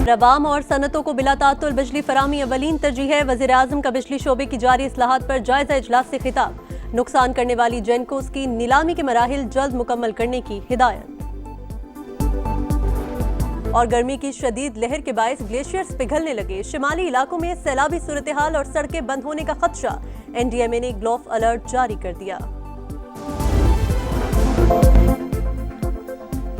عوام اور صنعتوں کو بلا تعطل بجلی فراہمی اولین ترجیح ہے۔ وزیر اعظم کا بجلی شعبے کی جاری اصلاحات پر جائزہ اجلاس سے خطاب۔ نقصان کرنے والی جینکوز کی نیلامی کے مراحل جلد مکمل کرنے کی ہدایت۔ اور گرمی کی شدید لہر کے باعث گلیشیئرز پگھلنے لگے۔ شمالی علاقوں میں سیلابی صورتحال اور سڑکیں بند ہونے کا خدشہ۔ این ڈی ایم اے نے گلوف الرٹ جاری کر دیا۔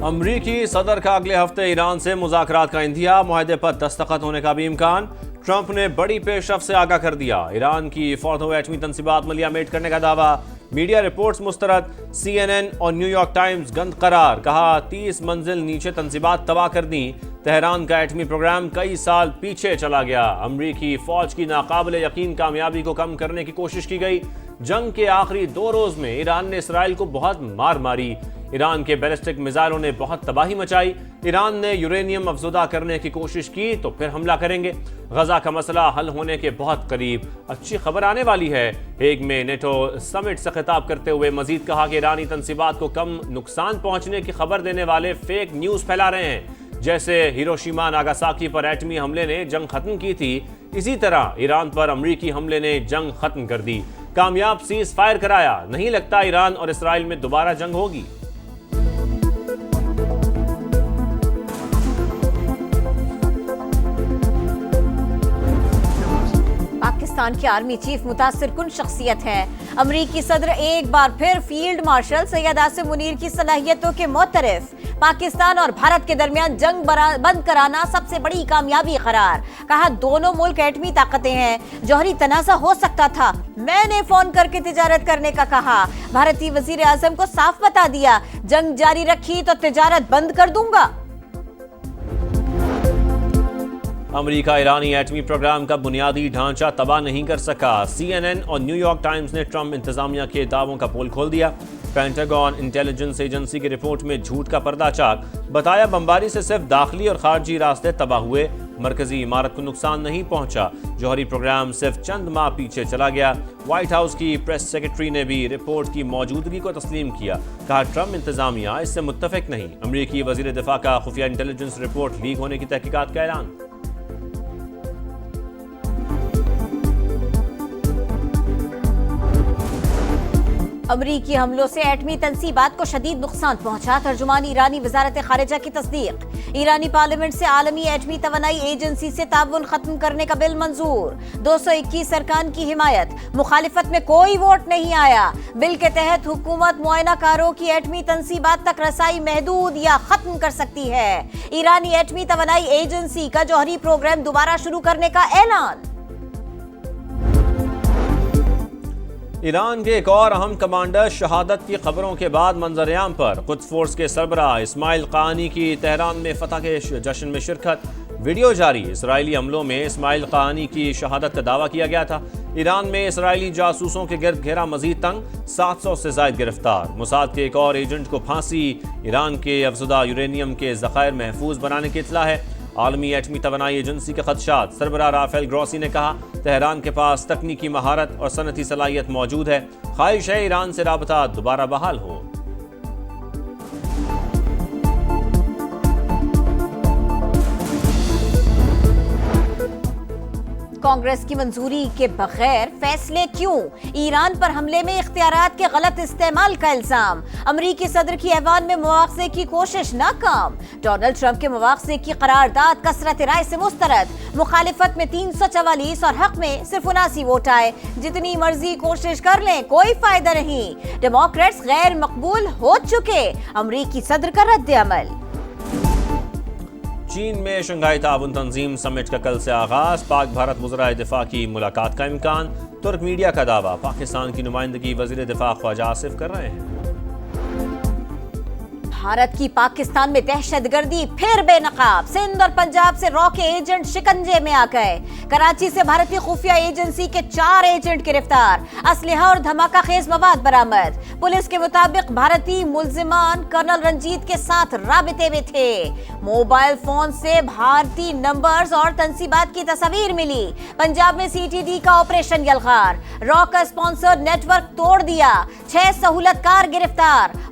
امریکی صدر کا اگلے ہفتے ایران سے مذاکرات کا انتہا، معاہدے پر دستخط ہونے کا بھی امکان۔ ٹرمپ نے بڑی پیش رفت سے آگاہ کر دیا۔ ایران کی فوردو ایٹمی تنصیبات ملیہ میٹ کرنے کا دعویٰ، میڈیا رپورٹس مسترد۔ سی این این اور نیو یارک ٹائمز گند قرار، کہا 30 منزل نیچے تنصیبات تباہ کر دیں۔ تہران کا ایٹمی پروگرام کئی سال پیچھے چلا گیا۔ امریکی فوج کی ناقابل یقین کامیابی کو کم کرنے کی کوشش کی گئی۔ جنگ کے آخری 2 روز میں ایران نے اسرائیل کو بہت مار ماری۔ ایران کے بیلسٹک میزائلوں نے بہت تباہی مچائی۔ ایران نے یورینیم افزودہ کرنے کی کوشش کی تو پھر حملہ کریں گے۔ غزہ کا مسئلہ حل ہونے کے بہت قریب، اچھی خبر آنے والی ہے۔ ہیگ میں نیٹو سمٹ سے خطاب کرتے ہوئے مزید کہا کہ ایرانی تنصیبات کو کم نقصان پہنچنے کی خبر دینے والے فیک نیوز پھیلا رہے ہیں۔ جیسے ہیروشیما ناگاساکی پر ایٹمی حملے نے جنگ ختم کی تھی، اسی طرح ایران پر امریکی حملے نے جنگ ختم کر دی، کامیاب سیز فائر کرایا۔ نہیں لگتا ایران اور اسرائیل میں دوبارہ جنگ ہوگی۔ پاکستان کی آرمی چیف متاثر کن شخصیت ہے۔ امریکی صدر ایک بار پھر فیلڈ مارشل سید عاصم منیر کی صلاحیتوں کے معترف۔ پاکستان اور بھارت کے درمیان جنگ بند کرانا سب سے بڑی کامیابی قرار۔ کہا دونوں ملک ایٹمی طاقتیں ہیں، جوہری تنازع ہو سکتا تھا، میں نے فون کر کے تجارت کرنے کا کہا۔ بھارتی وزیر اعظم کو صاف بتا دیا، جنگ جاری رکھی تو تجارت بند کر دوں گا۔ امریکہ ایرانی ایٹمی پروگرام کا بنیادی ڈھانچہ تباہ نہیں کر سکا۔ سی این این اور نیو یارک ٹائمز نے ٹرمپ انتظامیہ کے دعووں کا پول کھول دیا۔ پینٹاگون انٹیلیجنس ایجنسی کی رپورٹ میں جھوٹ کا پردہ چاک، بتایا بمباری سے صرف داخلی اور خارجی راستے تباہ ہوئے، مرکزی عمارت کو نقصان نہیں پہنچا۔ جوہری پروگرام صرف چند ماہ پیچھے چلا گیا۔ وائٹ ہاؤس کی پریس سیکرٹری نے بھی رپورٹ کی موجودگی کو تسلیم کیا، کہا ٹرمپ انتظامیہ اس سے متفق نہیں۔ امریکی وزیر دفاع کا خفیہ انٹیلیجنس رپورٹ لیک ہونے کی تحقیقات کا اعلان۔ امریکی حملوں سے ایٹمی تنصیبات کو شدید نقصان پہنچا، ترجمان ایرانی وزارت خارجہ کی تصدیق۔ ایرانی پارلیمنٹ سے عالمی ایٹمی توانائی ایجنسی سے تعاون ختم کرنے کا بل منظور، 221 ارکان کی حمایت، مخالفت میں کوئی ووٹ نہیں آیا۔ بل کے تحت حکومت معائنہ کاروں کی ایٹمی تنصیبات تک رسائی محدود یا ختم کر سکتی ہے۔ ایرانی ایٹمی توانائی ایجنسی کا جوہری پروگرام دوبارہ شروع کرنے کا اعلان۔ ایران کے ایک اور اہم کمانڈر شہادت کی خبروں کے بعد منظر عام پر۔ قدس فورس کے سربراہ اسماعیل قانی کی تہران میں فتح کے جشن میں شرکت، ویڈیو جاری۔ اسرائیلی حملوں میں اسماعیل قانی کی شہادت کا دعویٰ کیا گیا تھا۔ ایران میں اسرائیلی جاسوسوں کے گرد گھیرا مزید تنگ، 700 سے زائد گرفتار۔ موساد کے ایک اور ایجنٹ کو پھانسی۔ ایران کے افزودہ یورینیم کے ذخائر محفوظ بنانے کی اطلاع ہے۔ عالمی ایٹمی توانائی ایجنسی کے خدشات، سربراہ رافیل گروسی نے کہا تہران کے پاس تکنیکی مہارت اور صنعتی صلاحیت موجود ہے، خواہش ہے ایران سے رابطہ دوبارہ بحال ہو۔ کانگریس کی منظوری کے بغیر فیصلے کیوں؟ ایران پر حملے میں اختیارات کے غلط استعمال کا الزام۔ امریکی صدر کی ایوان میں مواخذے کی کوشش ناکام۔ ڈونلڈ ٹرمپ کے مواخذے کی قرارداد کثرت رائے سے مسترد۔ مخالفت میں 344 اور حق میں صرف 79 ووٹ آئے۔ جتنی مرضی کوشش کر لیں کوئی فائدہ نہیں۔ ڈیموکریٹس غیر مقبول ہو چکے، امریکی صدر کا رد عمل۔ چین میں شنگھائی تعاون تنظیم سمٹ کا کل سے آغاز، پاک بھارت وزرائے دفاع کی ملاقات کا امکان۔ ترک میڈیا کا دعویٰ، پاکستان کی نمائندگی وزیر دفاع خواجہ آصف کر رہے ہیں۔ بھارت کی پاکستان میں دہشت گردی پھر بے نقاب، سندھ اور پنجاب سے را کے ایجنٹ شکنجے میں آ گئے۔ کراچی سے بھارتی خفیہ ایجنسی کے 4 ایجنٹ گرفتار، اسلحہ اور دھماکہ خیز مواد برآمد۔ پولیس کے مطابق بھارتی ملزمان کرنل رنجیت کے ساتھ رابطے میں تھے۔ موبائل فون سے بھارتی نمبرز اور تنصیبات کی تصاویر ملی۔ پنجاب میں سی ٹی ڈی کا آپریشن یلغار، را کا اسپانسرڈ نیٹ ورک توڑ دیا، 6 سہولت کار گرفتار۔